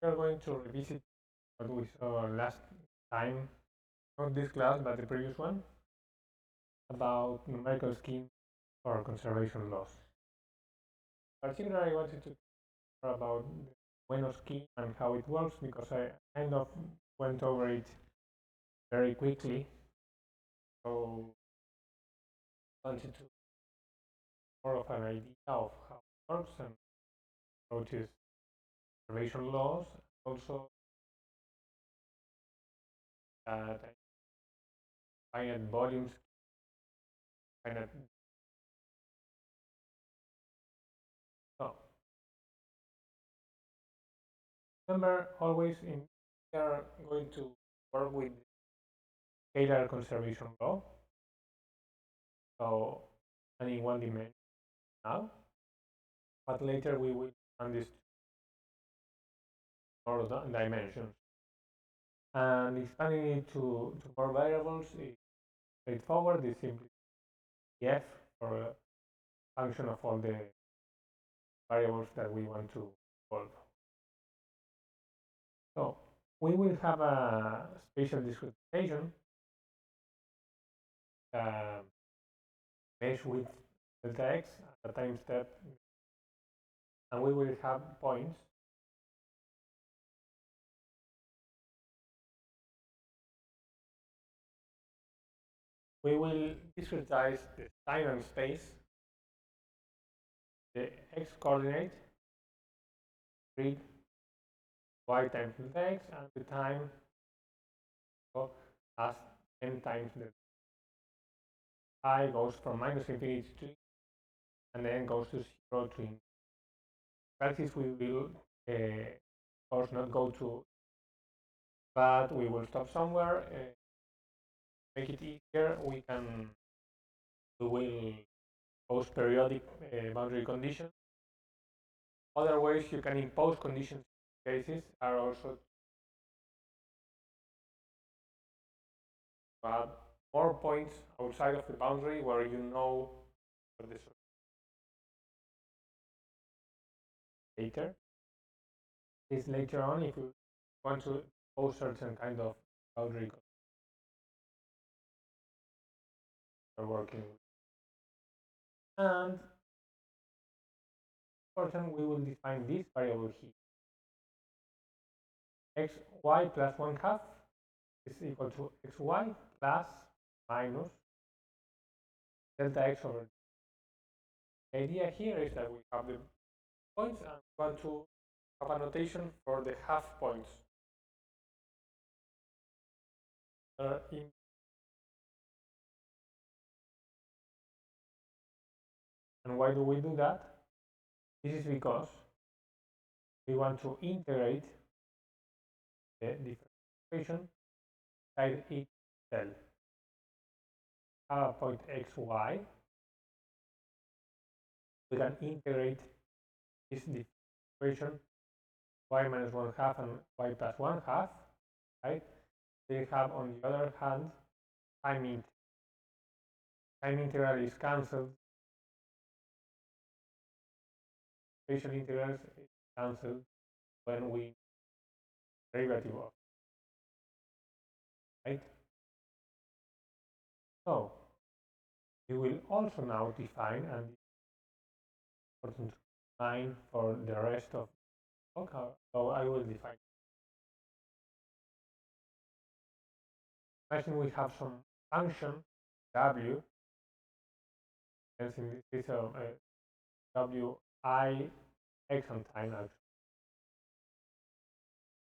we are going to revisit what we saw last time, not this class, but the previous one, about numerical schemes for conservation laws. Particularly, I wanted to talk about the Bueno scheme and how it works because I kind of went over it very quickly. So I wanted to more of an idea of how it works and notice conservation laws. Also, that finite volumes, finite. So remember, always we are going to work with scalar conservation law. So, and in one dimension now, but later we will expand this to more dimensions. And expanding it to more variables is straightforward. It's simply f for a function of all the variables that we want to solve. So we will have a spatial discretization mesh with delta x at a time step, and we will have points. We will discretize the time and space, the x coordinate, read y times delta x, and the time as n times the I goes from minus infinity to and then goes to 0 to infinity. Practice we will of course not go to, but we will stop somewhere. Make it easier, we will impose periodic boundary conditions. Other ways you can impose conditions cases are also to add more points outside of the boundary where you know what the later. This later on if you want to impose certain kind of boundary you're working with. And important, we will define this variable here. Xy plus 1/2 is equal to xy plus minus delta x over. The idea here is that we have the points and we want to have a notation for the half points. And why do we do that? This is because we want to integrate the different equation inside each cell. Have a point xy. We can integrate this equation y minus 1/2 and y plus 1/2, right? They have on the other hand time integral. Time integral is cancelled. Spatial integrals is cancelled when we derivative of, right? So we will also now define, and important to define for the rest of the talk, so I will define. Imagine we have some function w, and in this case w I x on time actually.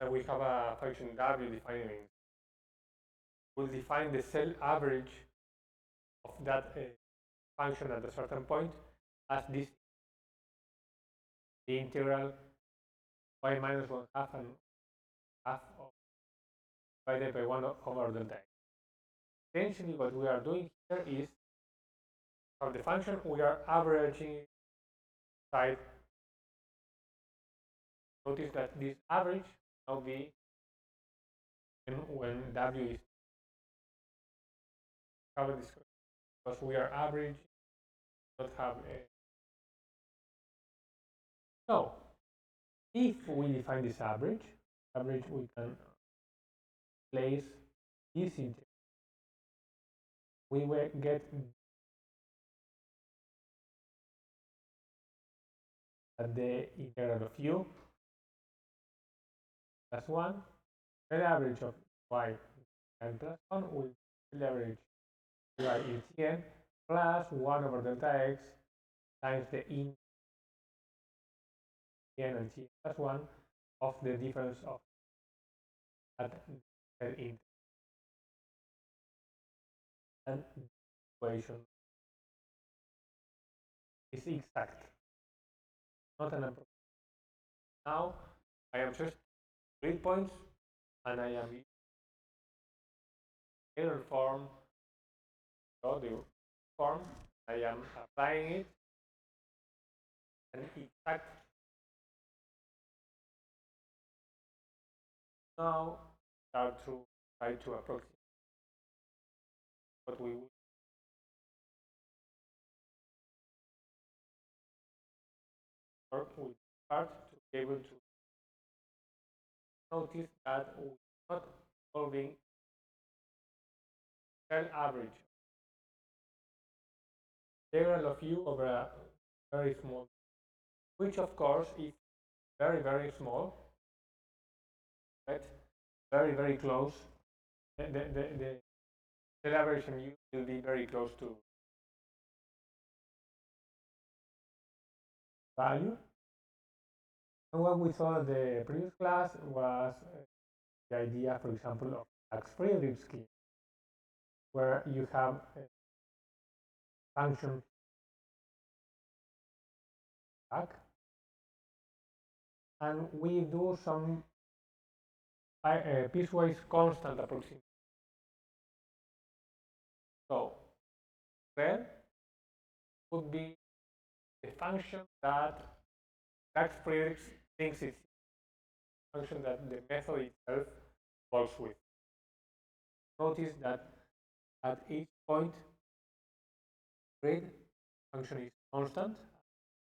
And we have a function w defining. We'll define the cell average of that function at a certain point as this the integral y minus 1/2 and half of divided by 1 over delta x. Essentially what we are doing here is of the function we are averaging side. Notice that this average will be when w is cover this because we are average, not have a. So if we define this average, average, we can place this integral. We will get the integral of u plus 1, the average of y and plus 1 will the average y in Tn plus 1 over delta x times the in Tn and Tn plus 1 of the difference of that in, and the equation is exact, not an approximation. Now I am just grid points and I am error form, so the form, I am applying it and exact. Now start to try to approximate what we would. We start to be able to notice that we are not solving an average integral of u over a very small, which of course is very, very small, but very, very close. The average in u will be very close to value. And what we saw in the previous class was the idea, for example, of Sachs-Friedrich scheme, where you have a function back, and we do some piecewise constant approximation. So red would be the function that Sachs-Friedrich thinks is a function that the method itself works with. Notice that at each point, grid function is constant,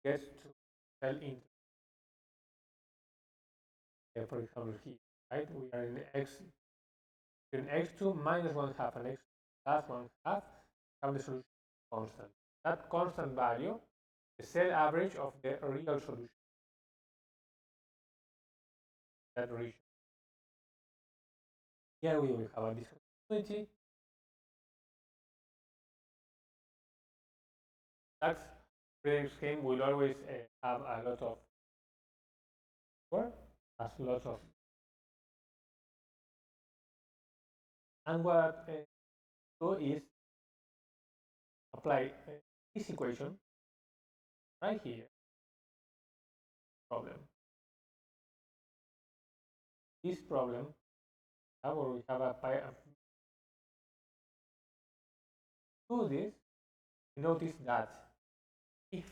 gets to tell into, for example, here, right? We are in x2 minus 1/2 and x plus 1/2, have the solution constant. That constant value, the cell average of the real solution, that region. Here we will have a discontinuity. That's Friedrich scheme will always have a lot of work, has lots of, and what do is apply this equation right here. Problem. This problem, where we have a do this, you notice that if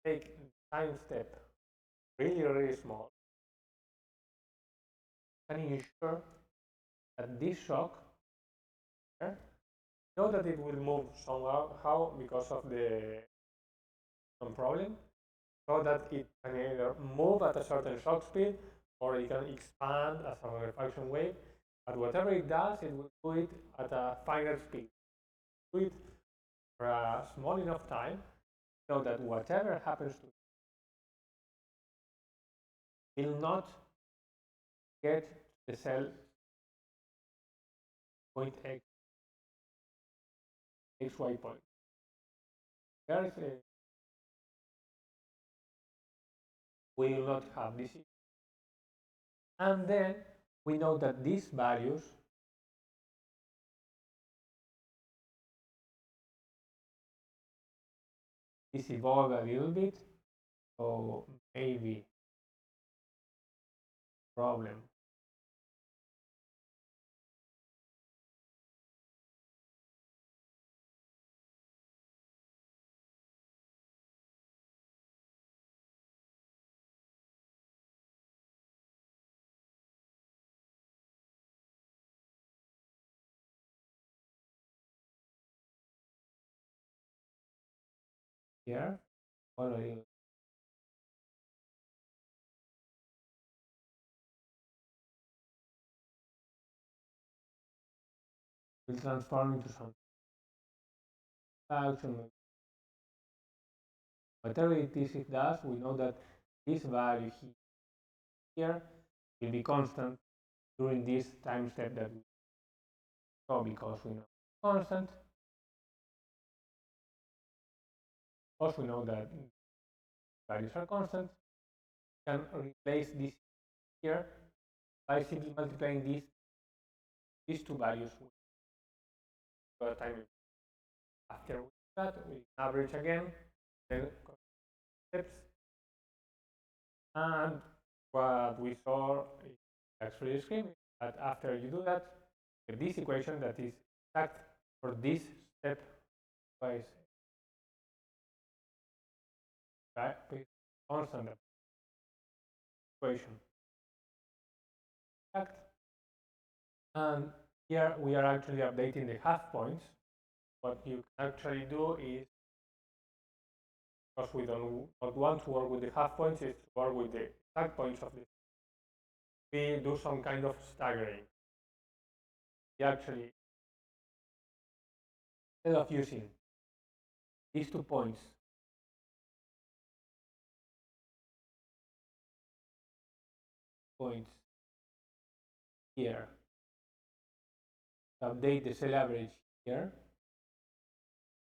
take time step really, really small, can ensure that this shock, know that it will move somehow because of the some problem, so that it can either move at a certain shock speed or it can expand as a refraction wave. But whatever it does, it will do it at a finite speed. Do it for a small enough time so that whatever happens to it will not get the cell point x, xy point. There is we will not have this. And then we know that these values is evolve a little bit, so maybe problem. Here, already will transform into some function. Whatever it is it does, we know that this value here will be constant during this time step that we saw, because we know constant, because we know that values are constant. We can replace this here by simply multiplying these two values with a time. After we do that, we average again the steps, and what we saw in the expression scheme is that after you do that, this equation that is exact for this step by constant equation. Exact. And here we are actually updating the half points. What you can actually do is, because we don't want to work with the half points, is to work with the exact points of this. We do some kind of staggering. We actually, instead of using these 2 points here, to update the cell average here,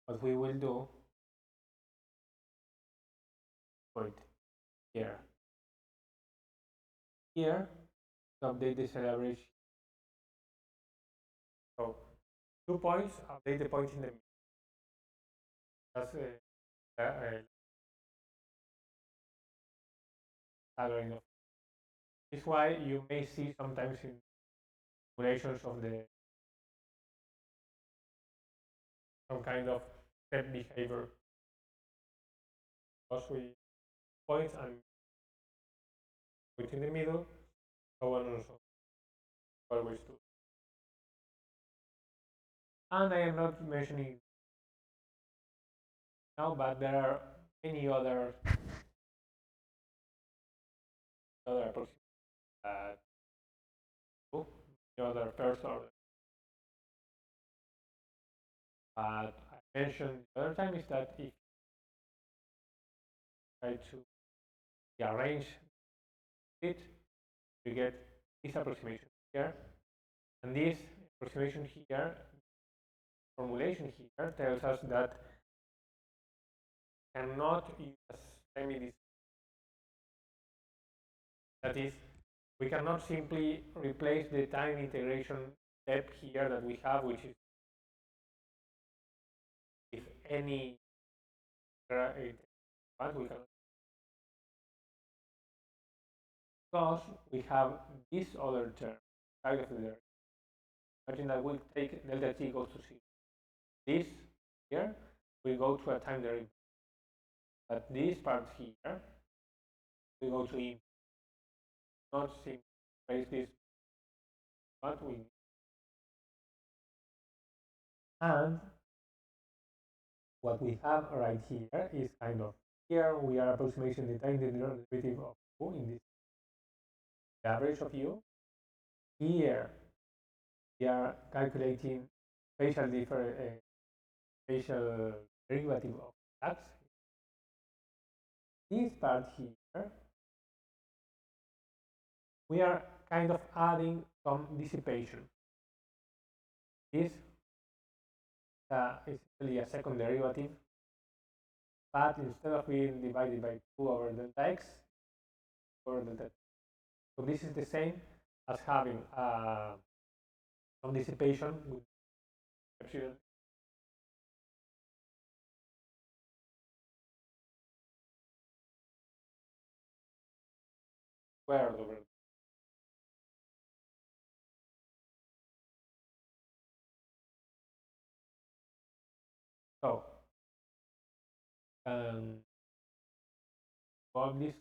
what we will do, point here, to update the cell average. So 2 points, update the point in the middle. That's staggering. This is why you may see sometimes in simulations of some kind of step behavior, because we points and in the middle, so on and so on. Always do. And I am not mentioning now, but there are many other approximations that the other first order. But I mentioned the other time is that if you try to rearrange it, you get this approximation here, and this approximation here, formulation here, tells us that cannot use semi-discrete. That is, we cannot simply replace the time integration step here that we have, which is if any but we cannot, because we have this other term side of the derivative. Imagine that we'll take delta t goes to 0. This here will go to a time derivative, but this part here will go to e. Not simply replace this, but we, and what we have right here is kind of, here we are approximating the time derivative of u in this, the average of u. Here we are calculating spatial derivative of x. This part here, we are kind of adding some dissipation. This is really a second derivative, but instead of being divided by 2 over delta x, over delta t. So this is the same as having some dissipation with epsilon. Squared over. So solve this.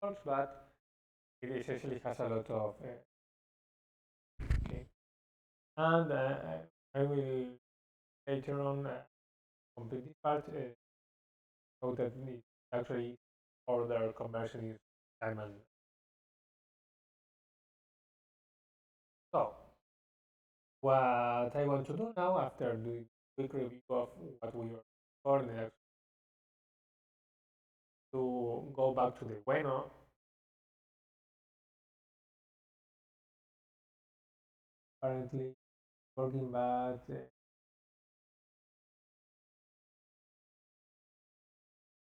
works, but it essentially has a lot of okay. And I will later on complete this part so that it actually order conversion is time and so what I want to do now after doing a quick review of what we were recording to go back to the bueno. Currently working, but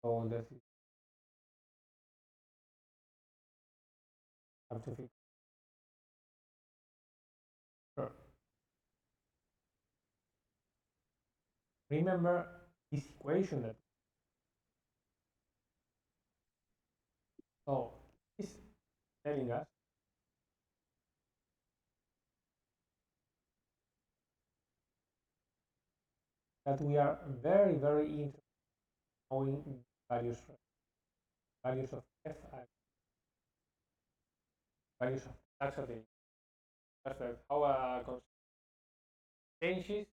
so that is have to fix. Sure. Remember this equation that so is telling us that we are very interested in knowing values of f and values of taxonomy. That's how a concept changes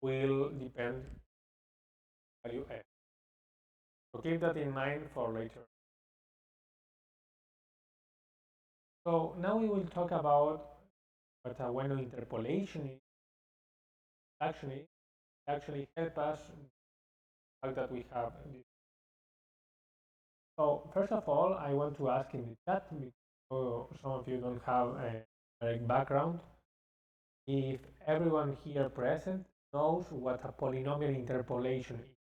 will depend value f. So keep that in mind for later. So now we will talk about what a bueno interpolation is. Actually help us the fact that we have this. So first of all, I want to ask in the chat because some of you don't have a direct background. If everyone here present knows what a polynomial interpolation is.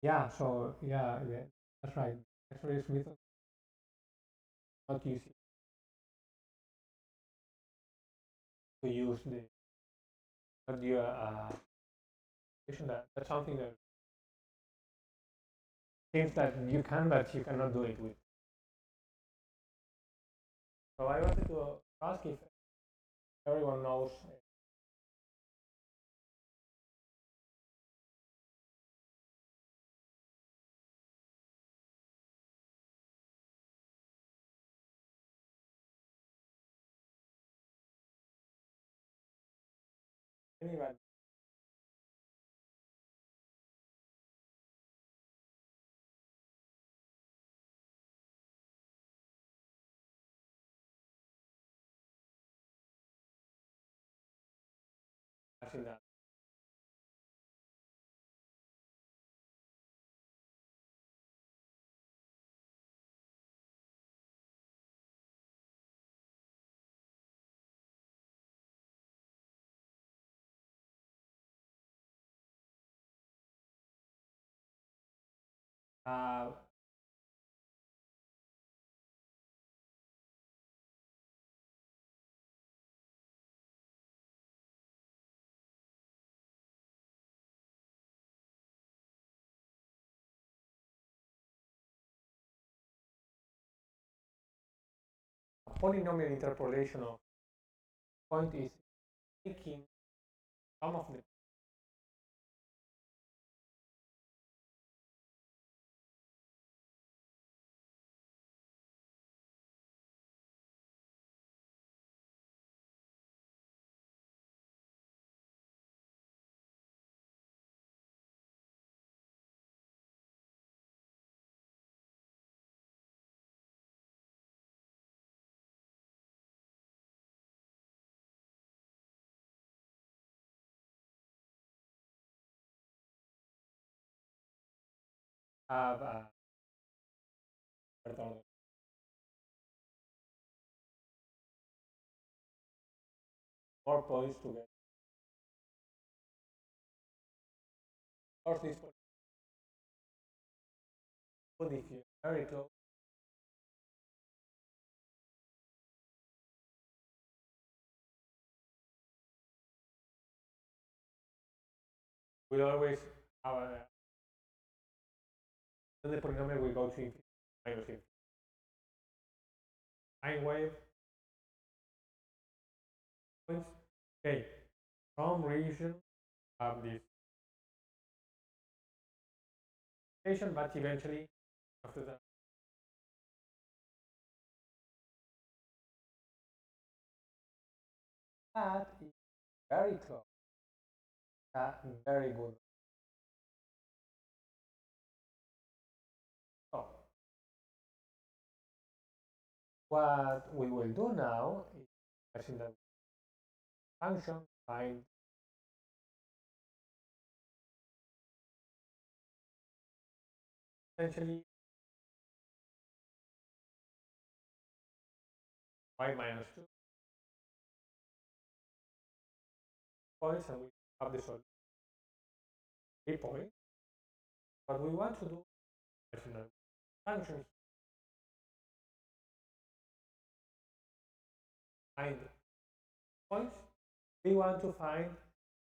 Yeah, so yeah, that's right. Actually, Smith not easy to use the audio that's something that seems that you can, but you cannot do it with. So I wanted to ask if everyone knows. Anybody? Asking that. Uh, Polynomial interpolation of point is taking some of the have more points to get. Of course, this would if you very close. We always have the polynomial will go to infinity minus infinity. Sine wave points. Okay, some region have this but eventually after that. That is very close. Very good. So what we will do now is imagine that function find essentially y minus 2 points, and we have the solution 3 points. What we want to do is function find points. We want to find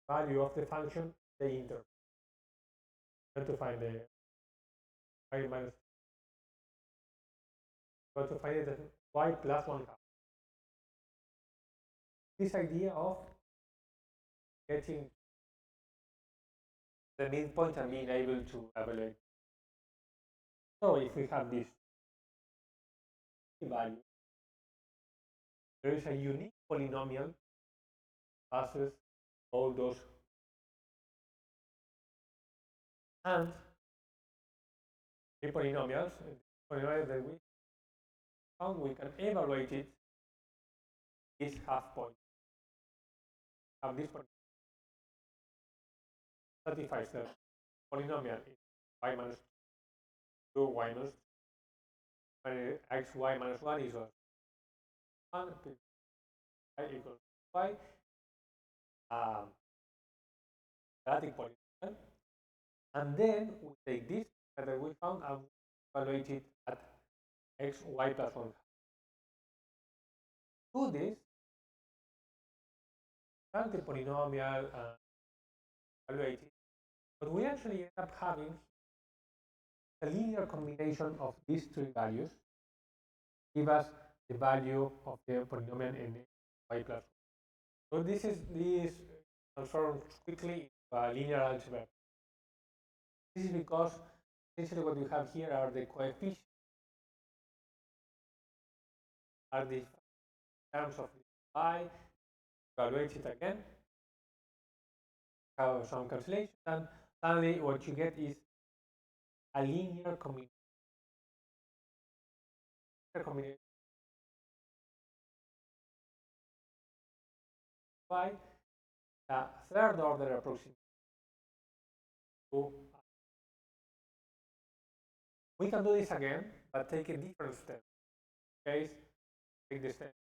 value of the function the interval. We want to find the y minus. We want to find it as y plus 1 half. This idea of getting the midpoint and being able to evaluate. So if we have this value, there is a unique polynomial passes all those, and the polynomials that we found, we can evaluate it is half point. Have this satisfies the polynomial is y minus 2 y minus x y minus 1 is 1 y equals y. Static polynomial, and then we take this that we found and evaluate it at x y plus 1. Do this, start the polynomial and evaluate it, but we actually end up having a linear combination of these three values give us the value of the polynomial in y plus 1. So this transforms quickly into a linear algebra. This is because essentially what we have here are the coefficients, are the terms of y, evaluate it again, have some cancellation, and suddenly what you get is a linear combination. Y, a third order approximation. We can do this again, but take a different step. Okay, take this step.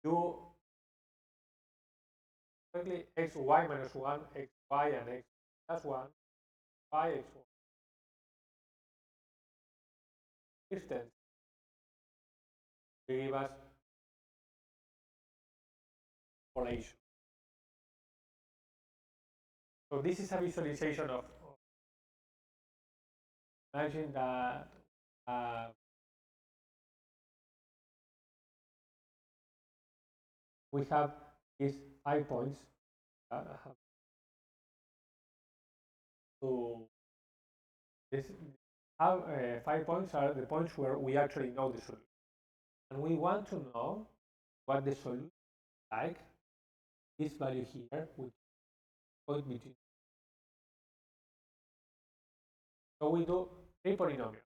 Do quickly x y minus 1, x y, and x plus 1, y x 1. Distance will give us correlation. So this is a visualization of imagine that we have these 5 points. So this 5 points are the points where we actually know the solution, and we want to know what the solution is like. This value here, which point between. So we do 3 polynomials.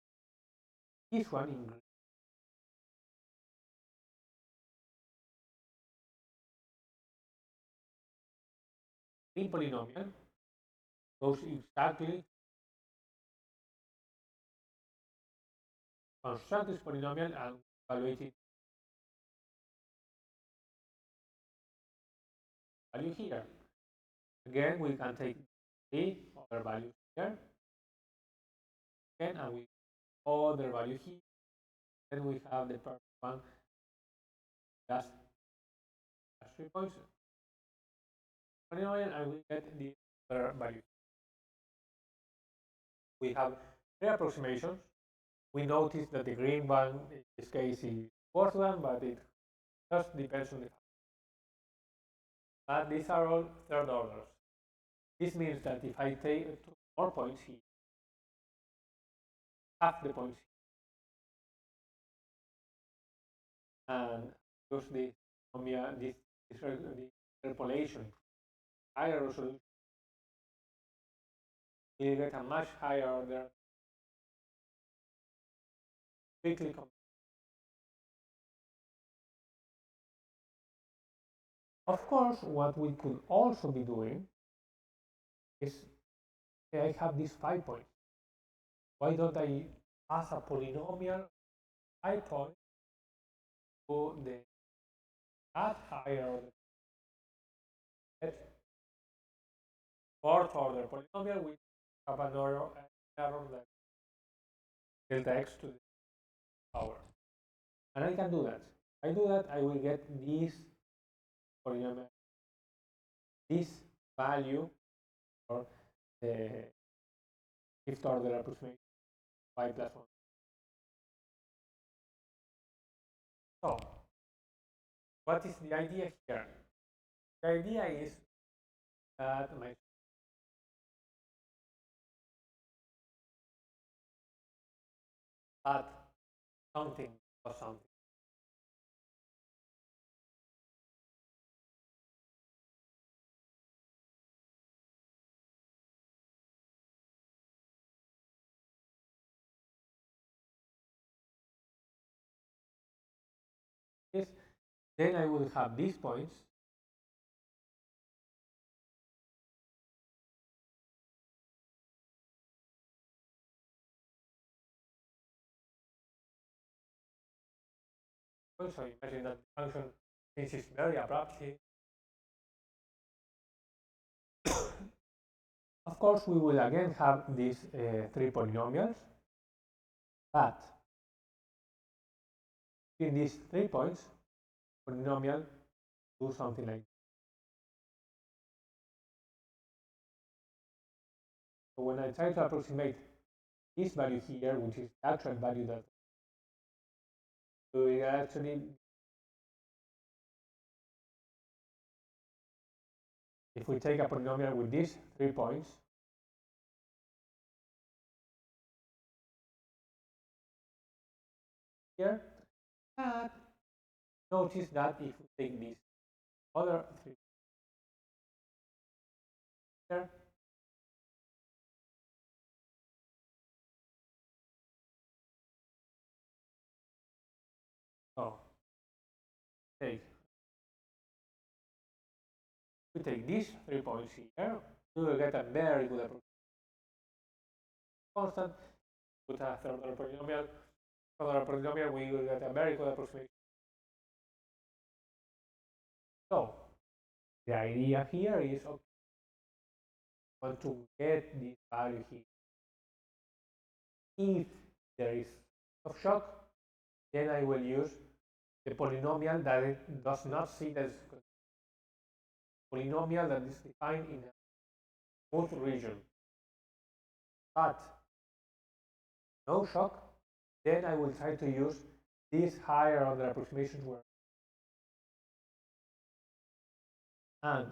This one in green. Green polynomial goes exactly construct this polynomial and evaluate it. Value here. Again, we can take 3 other values here. Again, and we other value here. Then we have the perfect one. Just 3 points. Polynomial, and we get the other value. We have 3 approximations. We notice that the green one in this case is worse one, but it just depends on the. But these are all third orders. This means that if I take 2 more points here, half the points and use this interpolation, higher resolution, you get a much higher order quickly. Of course, what we could also be doing is, I have these 5 points. Why don't I pass a polynomial 5 points to the that higher order, fourth order polynomial, we have an error that delta x to the power. And I can do that. If I do that, I will get this polynomial, this value for the fifth order approximation, y plus 1. So, what is the idea here? The idea is that my add something or something. Yes, then I will have these points so imagine that the function changes very abruptly. Of course, we will again have these 3 polynomials, but in these 3 points, polynomial do something like this. So when I try to approximate this value here, which is the actual value that we actually, if we take a polynomial with these 3 points, here, but notice that if we take these other 3 here, so we take these 3 points here, we will get a very good approximation. Constant, with a third order polynomial, we will get a very good approximation. So the idea here is, okay, I want to get this value here. If there is of shock, then I will use the polynomial that it does not see that polynomial that is defined in a smooth region. But no shock, then I will try to use these higher order approximations where and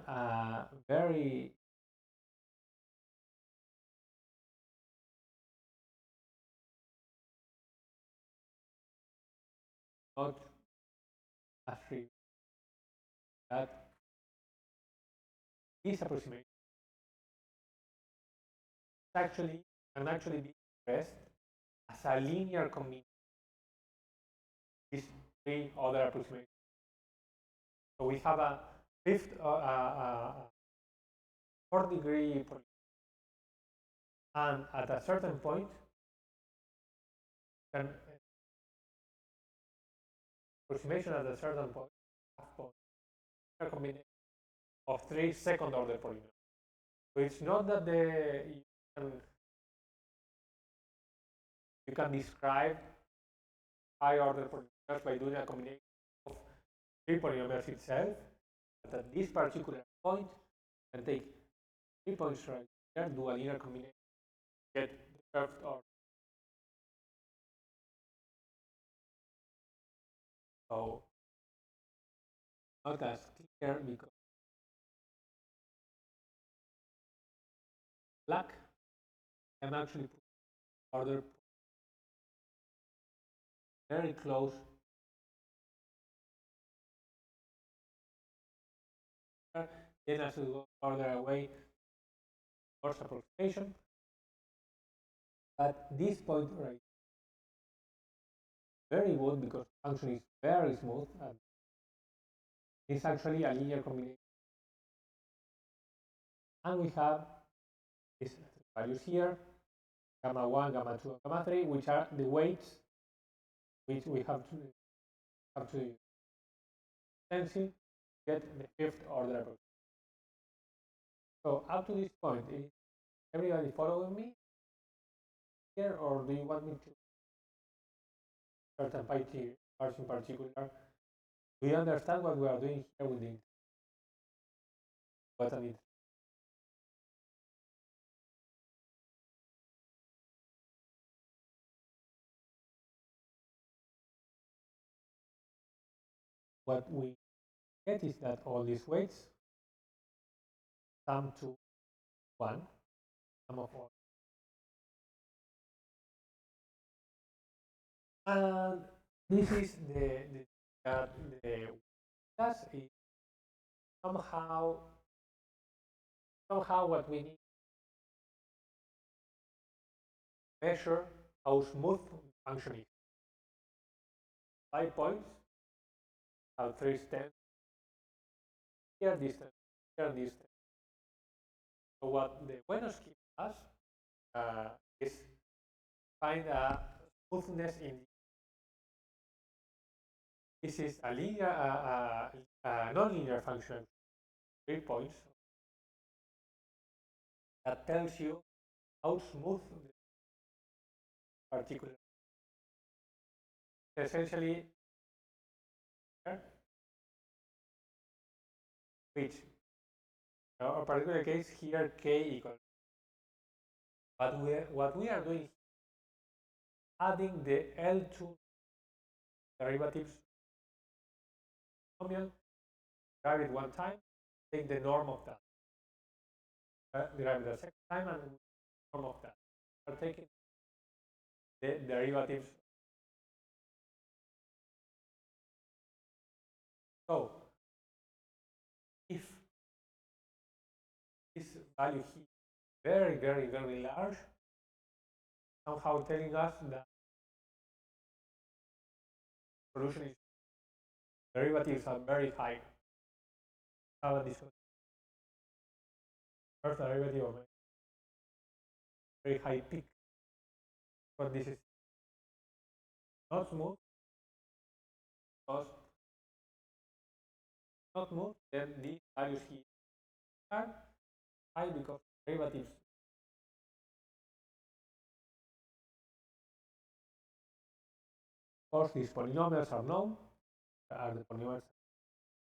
very not as free that this approximation actually can actually be expressed as a linear combination of these 3 other approximations. So we have a fifth, fourth degree, and at a certain point, can approximation at a certain point, a combination of 3 second order polynomials. So it's not that you can describe high order polynomials by doing a combination of 3 polynomials itself, but at this particular point, you can take 3 points right here, do a linear combination, get the curved order. So not as clear because black can actually put order very close. Then as we go further away, coarse approximation. At this point, right, very good because the function is very smooth and it's actually a linear combination. And we have these values here, gamma 1, gamma 2, and gamma 3, which are the weights which we have to use stencil to get the fifth order approximation. So up to this point, is everybody following me here, or do you want me to certain parts in particular? Do you understand what we are doing here with the what I need? What we get is that all these weights sum to 1, sum of all. And this is the class is somehow what we need to measure how smooth the function is. 5 points, have 3 steps, here distance, here distance. So what the Buenos scheme does is find a smoothness in this is a linear, non-linear function, 3 points, that tells you how smooth the particular. Essentially, which in our particular case here k equals. But what we are doing, adding the L2 derivatives, derive it one time, take the norm of that. Derive it a second time and norm of that. We're taking the derivatives. So if this value here very, very, very large, somehow telling us that solution is derivatives are very high. How this first derivative of a very high peak, but this is not smooth. Because not smooth, then these values here are high because derivatives. Of course, these polynomials are known, are the polynomials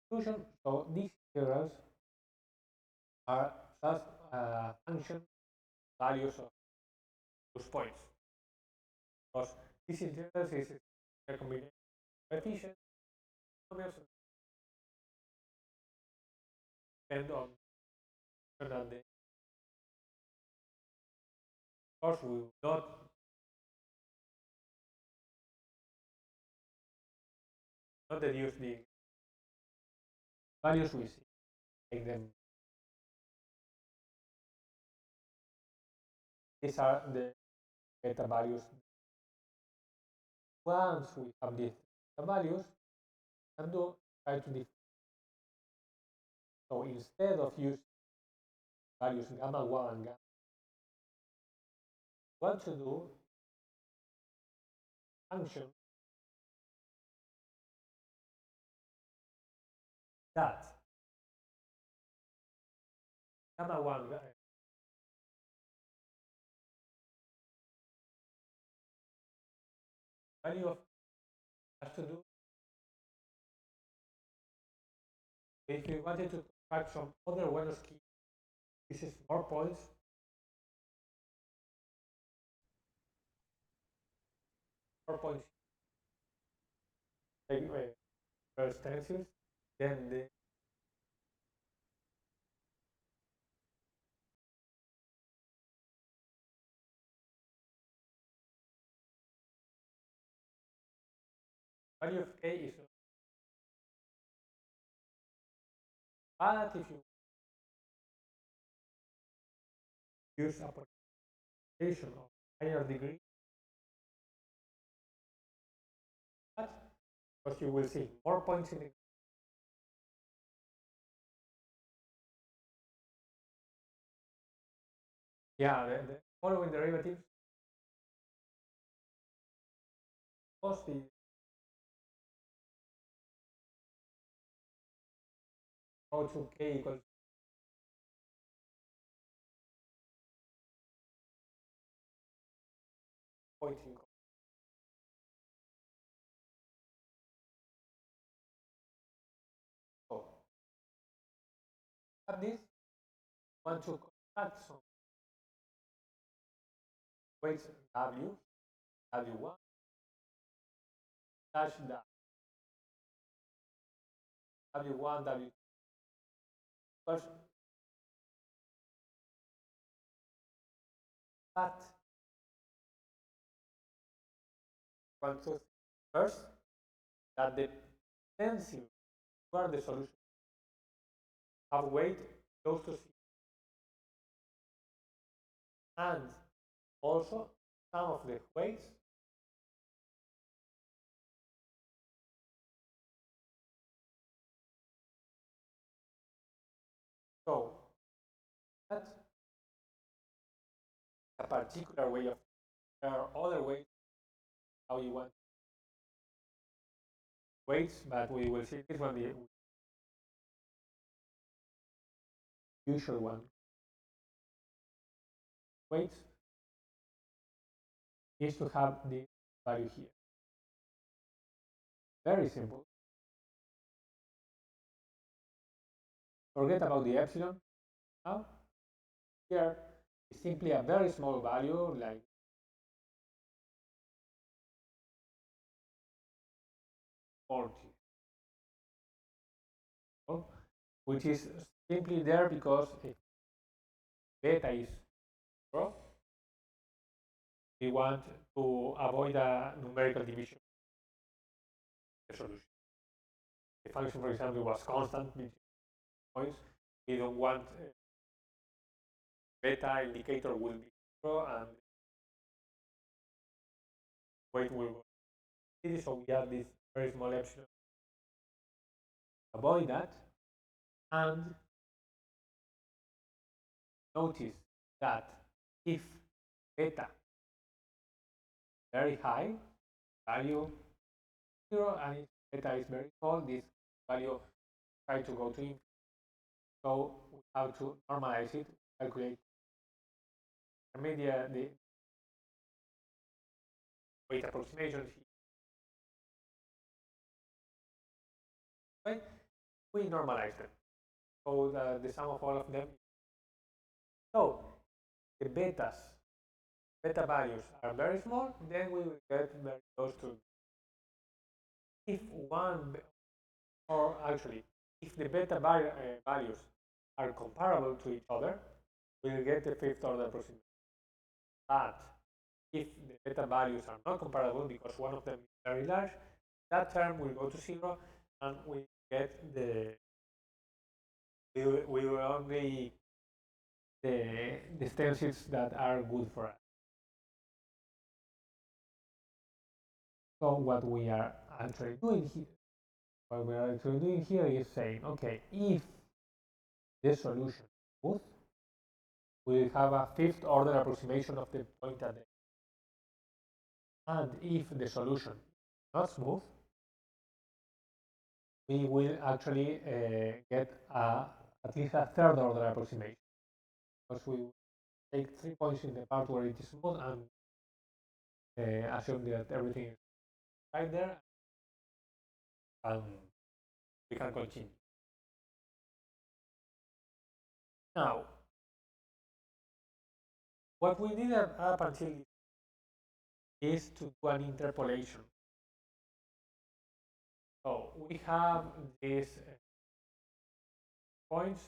solution. So these integrals are just function values of those points. Because these integrals is a combination of coefficients, polynomials depend on the. Of course, we will not deduce the values we see, take them. These are the beta values. Once we have these values, we can try to define. So instead of using values gamma 1 and gamma, what to do function that gamma 1 value of has to do if you wanted to track some other Buenos key, this is more points. Take stencils, then the value of k is not. But if you use a population of higher degree, because you will see more points in the the following derivatives cos the go to k equals pointing. So at this, want to construct some weights w1 such that w1 w2 equals, but want to first that the pencil where the solution have weight close to 0, and also some of the weights so that's a particular way of. There are other ways how you want weights, but we will see this one, the usual one. Weights is to have the value here. Very simple. Forget about the epsilon. Now, here is simply a very small value like 40, which is simply there because if beta is 0, we want to avoid a numerical division of the solution. The function, for example, was constant between points. We don't want beta indicator will be 0 and weight will go. So we have this very small epsilon. Avoid that, and notice that if beta very high, value 0, and if beta is very small, this value try to go to infinity. So we have to normalize it, calculate the weight approximations. Okay? We normalize them. So the sum of all of them. So the beta values are very small, then we will get very close to. If one, or actually, if the beta values are comparable to each other, we will get the fifth order approximation. But if the beta values are not comparable because one of them is very large, that term will go to 0, and we get we will only the stencils that are good for us. So what we are actually doing here, is saying, okay, if the solution is smooth, we will have a fifth order approximation of the point at the end. And if the solution is not smooth, we will actually get at least a third order approximation, because we will take 3 points in the part where it is smooth and assume that everything is right there, and we can continue. Now, what we did up until is to do an interpolation. So we have these points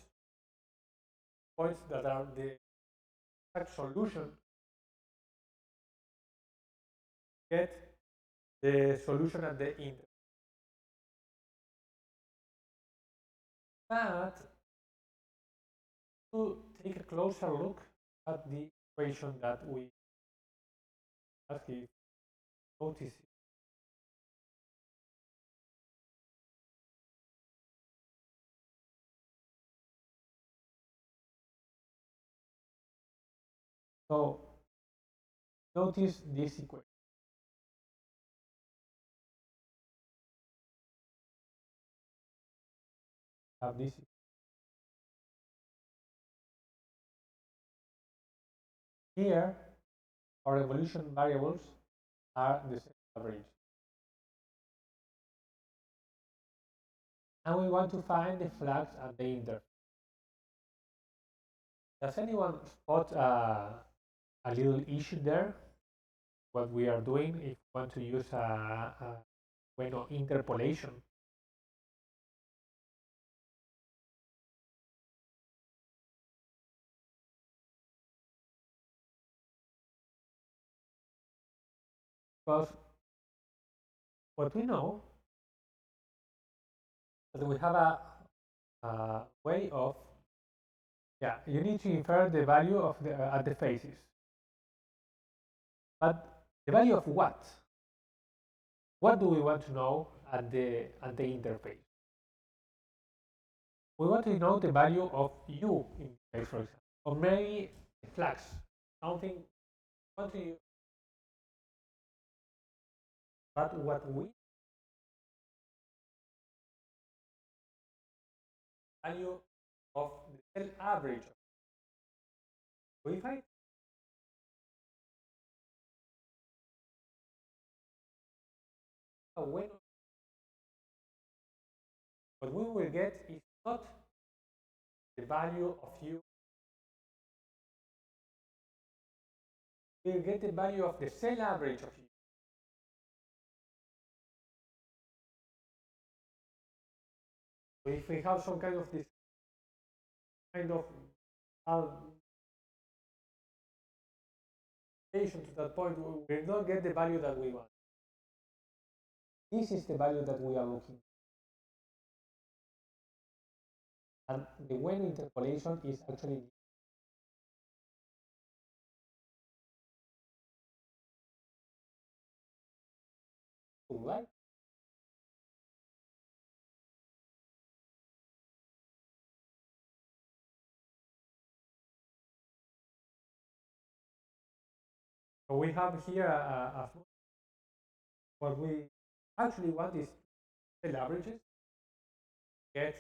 that are the exact solution. Get the solution at the interval. But to take a closer look at the equation that we asked, if notice it. So notice this equation. Have this. Here, our evolution variables are the same average. And we want to find the flags at the interface. Does anyone spot a little issue there? What we are doing if we want to use a interpolation. Because what we know that we have a way of, yeah, you need to infer the value of the at the faces. But the value of what? What do we want to know at the interface? We want to know the value of u in case, for example, or maybe flags, something we want to use. But what we value of the cell average. So if I when what we will get is not the value of u, we will get the value of the cell average of u. So if we have some kind of this kind of to that point, we will not get the value that we want. This is the value that we are looking for. And the when interpolation is actually right. So we have here what we actually want is cell averages. Get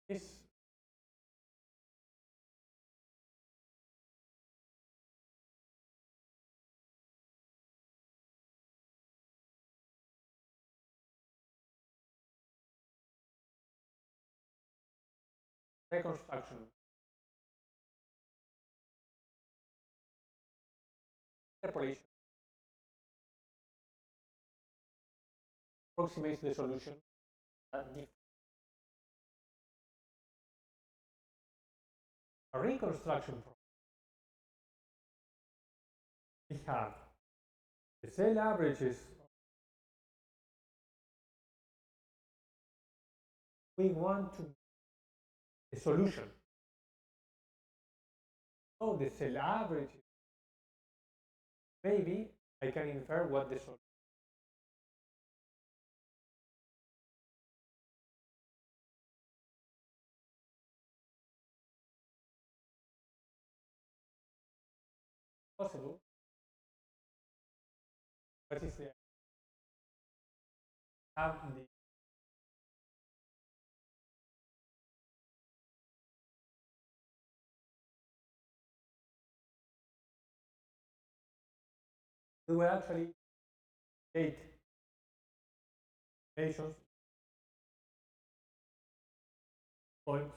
this reconstruction. Interpolation approximates the solution. A reconstruction problem. We have the cell averages. We want to the solution. So the cell average. Maybe I can infer what the solution. Possible. But if they have the we will actually create nations points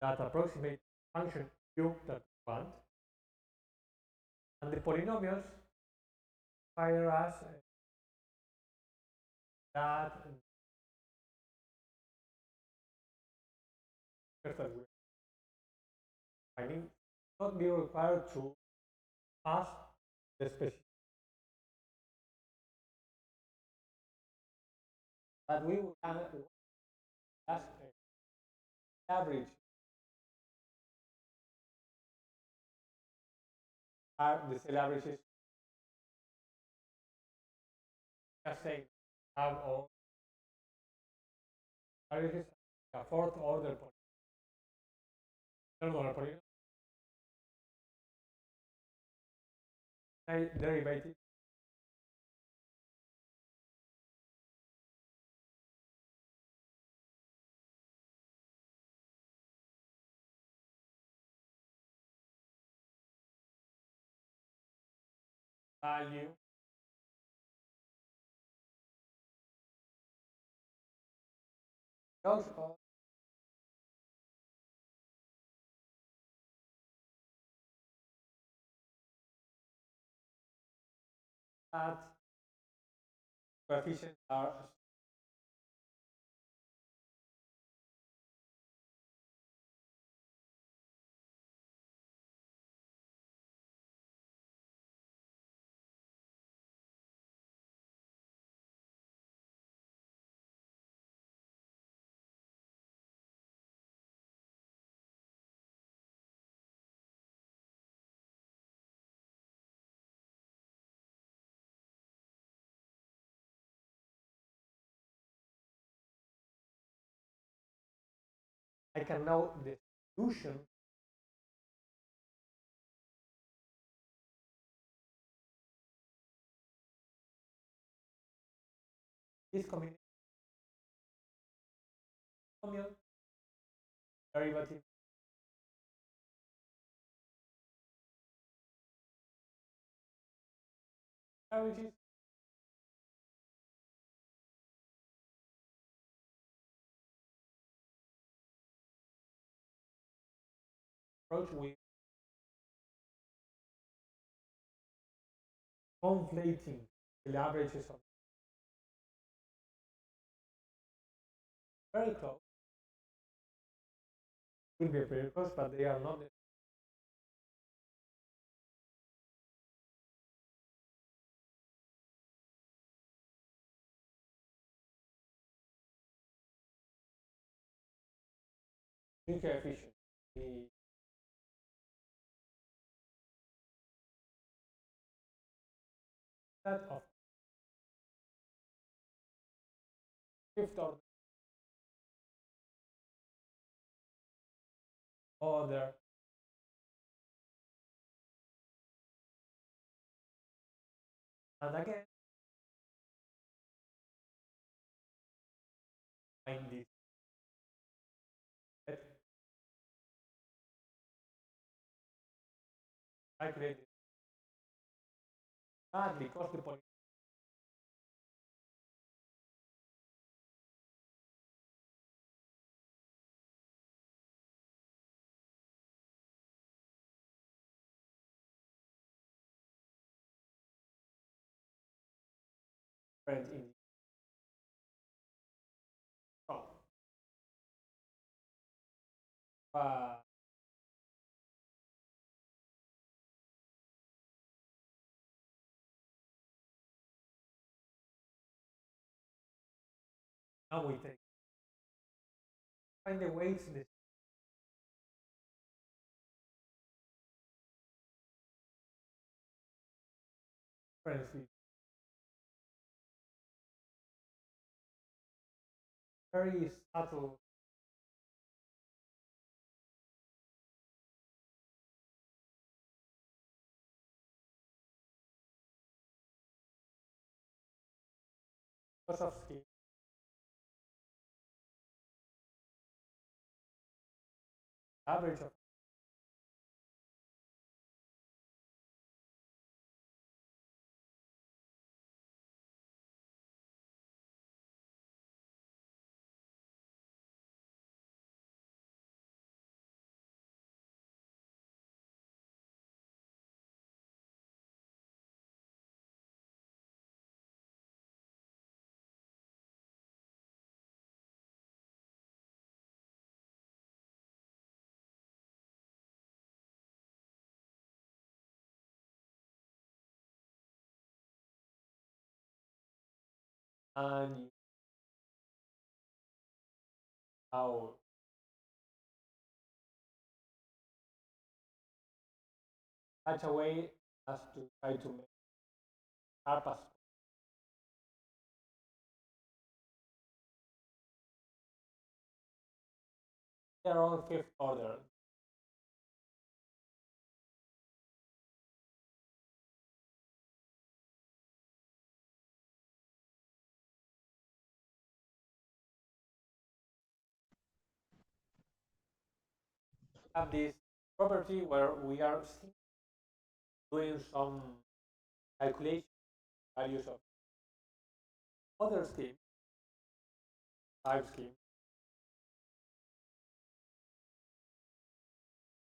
that approximate function u that we want, and the polynomials fire us that I mean not be required to pass the specific But we will ask average are the cell averages. Just say have all averages a fourth order third order polynomial derivative value also that coefficients are I can know the solution is combination derivative averages approach with conflating the averages of very close will be very close, but they are not the coefficient. The set of fifth order and again find this set calculated because the point different in the uh, now we take find the weights the difference very subtle because of scale average of and how such a way as to try to make sharp as they're all fifth order. Have this property where we are doing some calculation values of other schemes, type schemes,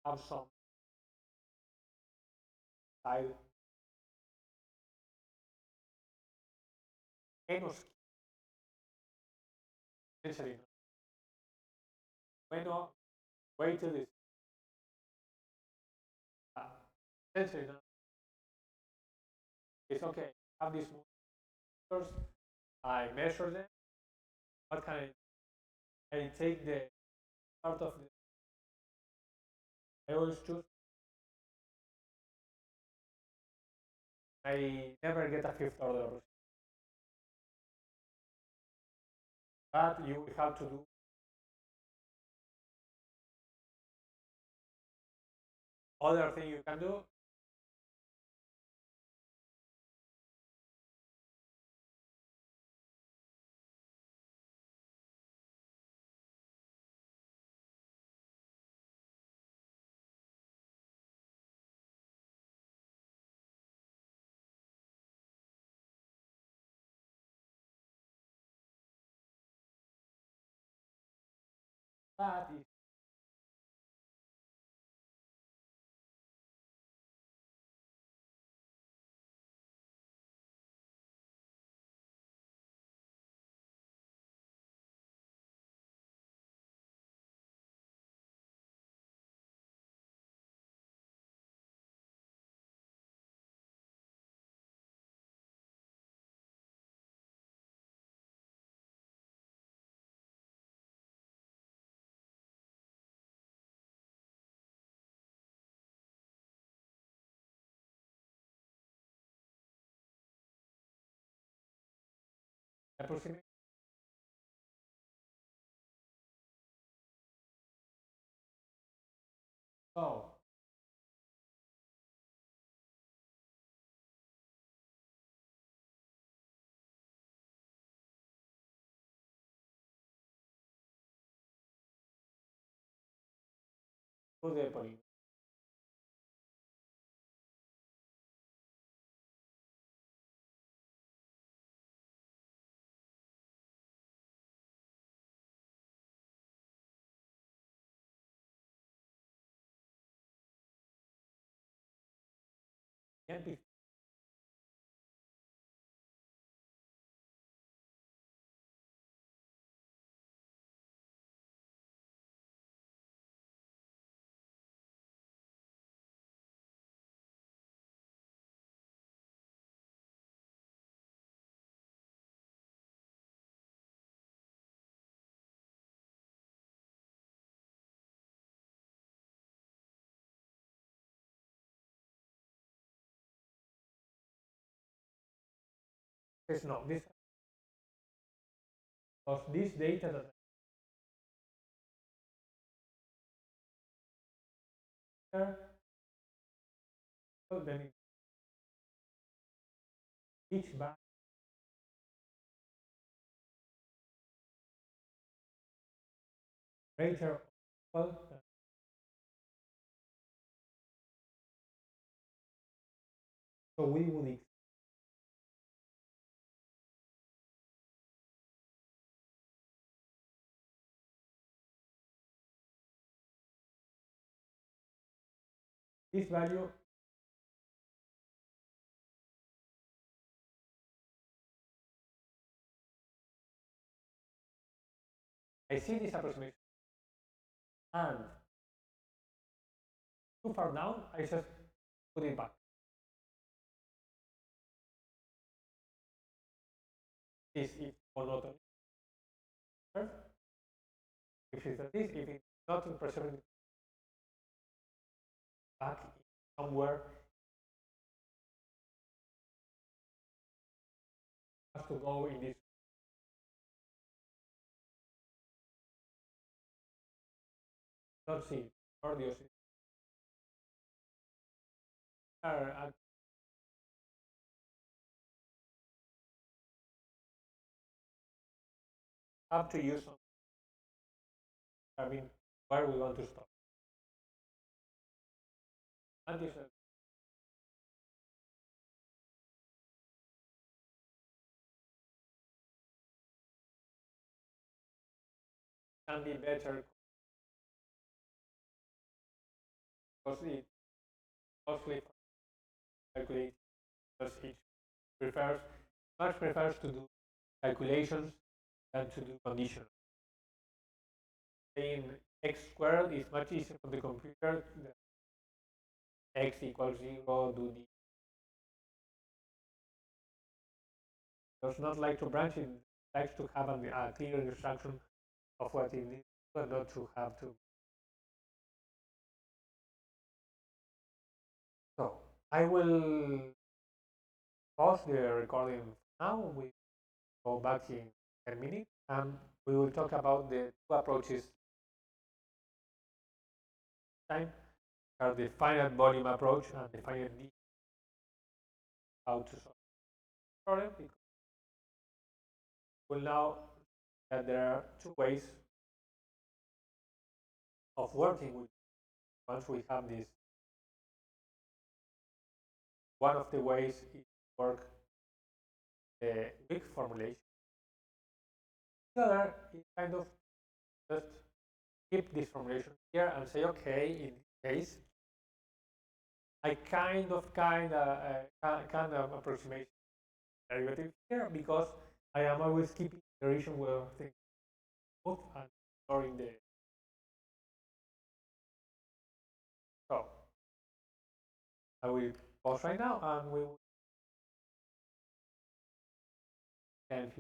have some side menos essentially bueno weighted is uh, essentially it's okay. Have these numbers, I measure them. What can I take the part of the I always choose I never get a fifth order, but you will have to do other thing you can do. But if approximate so to the polynomial. And this no this of this data that are here, then each batch greater or equal so we would this value I see this approximation and too far down I just put it back. This is monotony. if it's like this, if it's not preserving back somewhere, it has to go in this. Not see audios are up to you. I mean, where we want to stop. And this can be better because it mostly calculates because it prefers much prefers to do calculations than to do conditions. Saying x squared is much easier for the computer than x equals 0, do the does not like to branch, it likes to have a clear instruction of what it is, but not to have to. So I will pause the recording now. We go back in 10 minutes and we will talk about the two approaches time are the finite volume approach and the finite D how to solve the problem. Because we'll now that there are two ways of working with once we have this. One of the ways is to work the weak formulation. The other is kind of just keep this formulation here and say, okay, in this case, I kind of approximate derivative here because I am always keeping the region where things move and storing the. So I will pause right now and we will end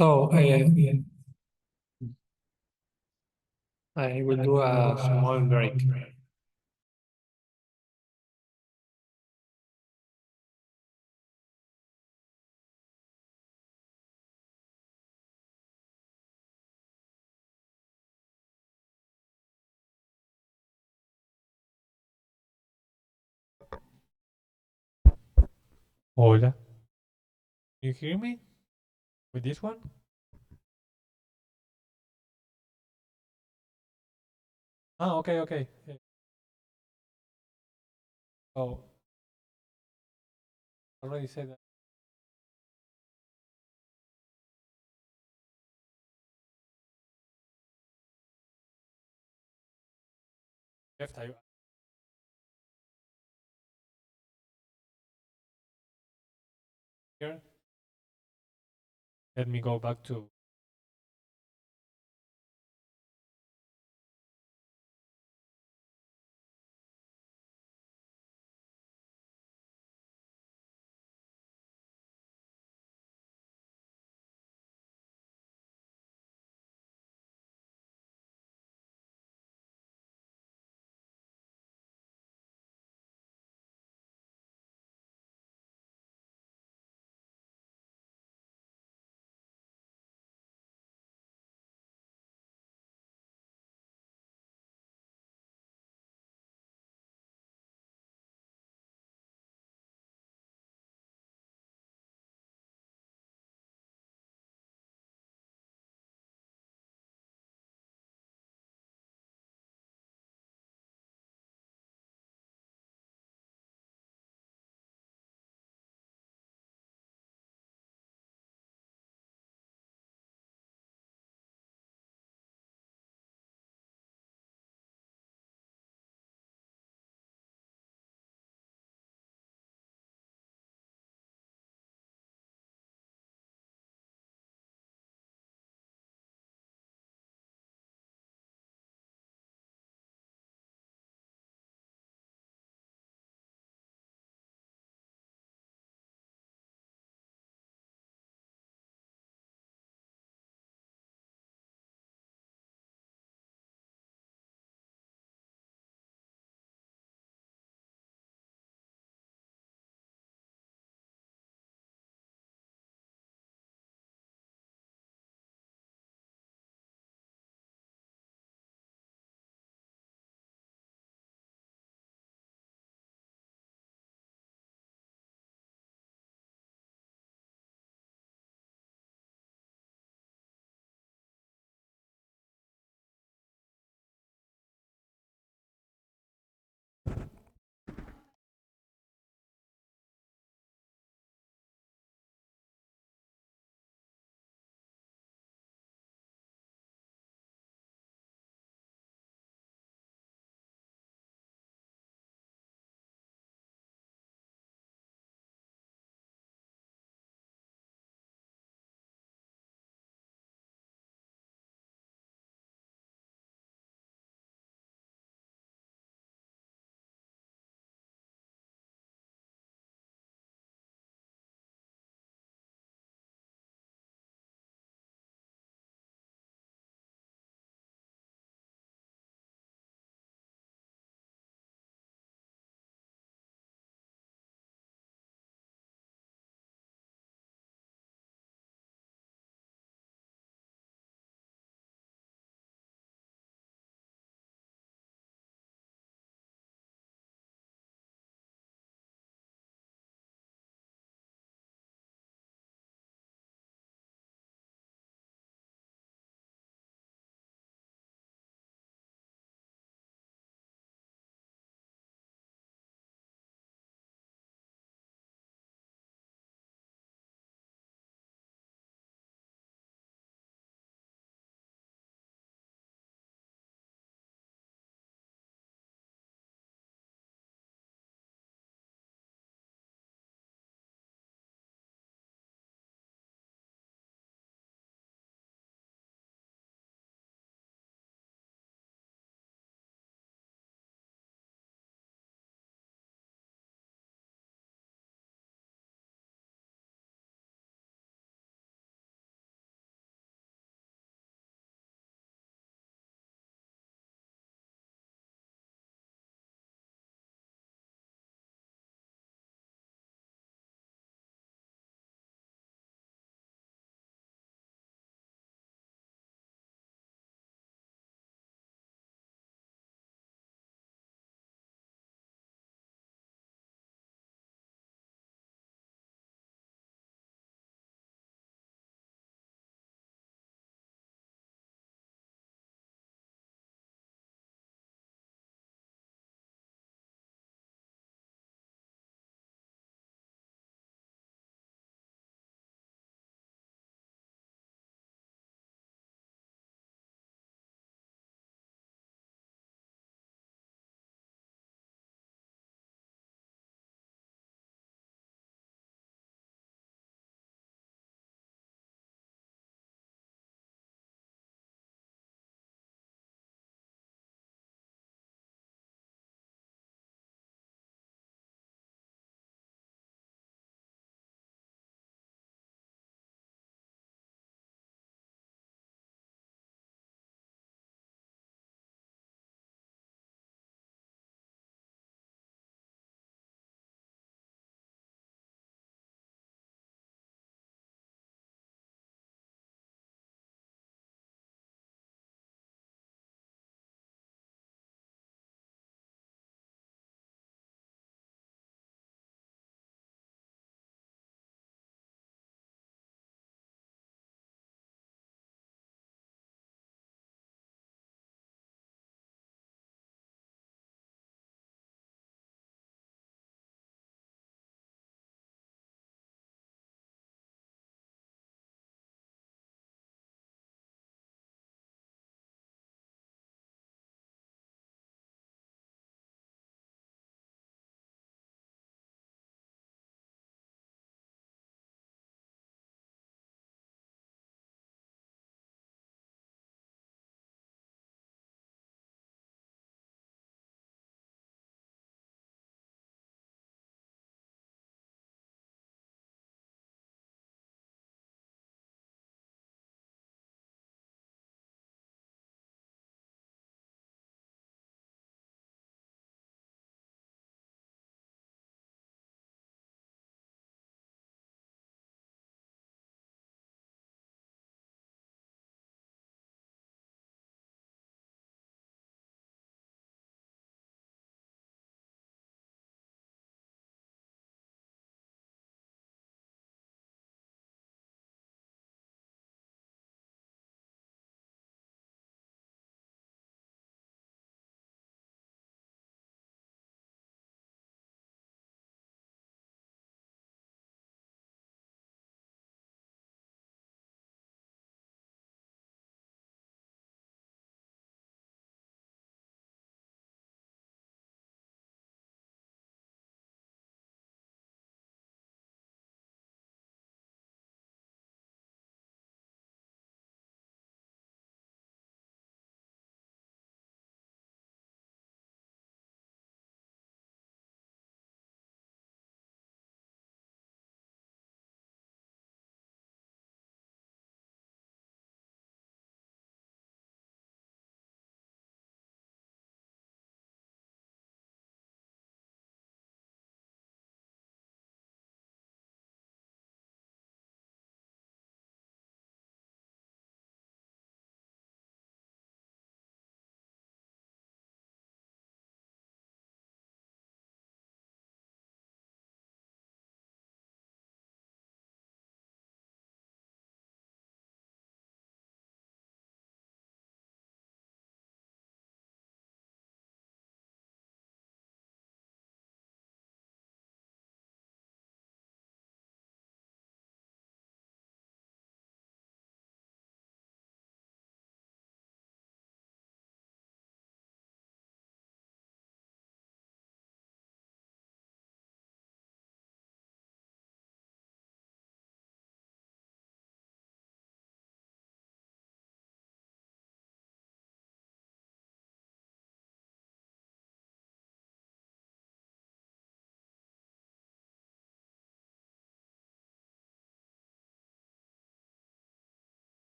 So I will do a small break. Hola. You hear me? With this one? Ah, okay, okay. Oh, already said that. Left, here. Let me go back to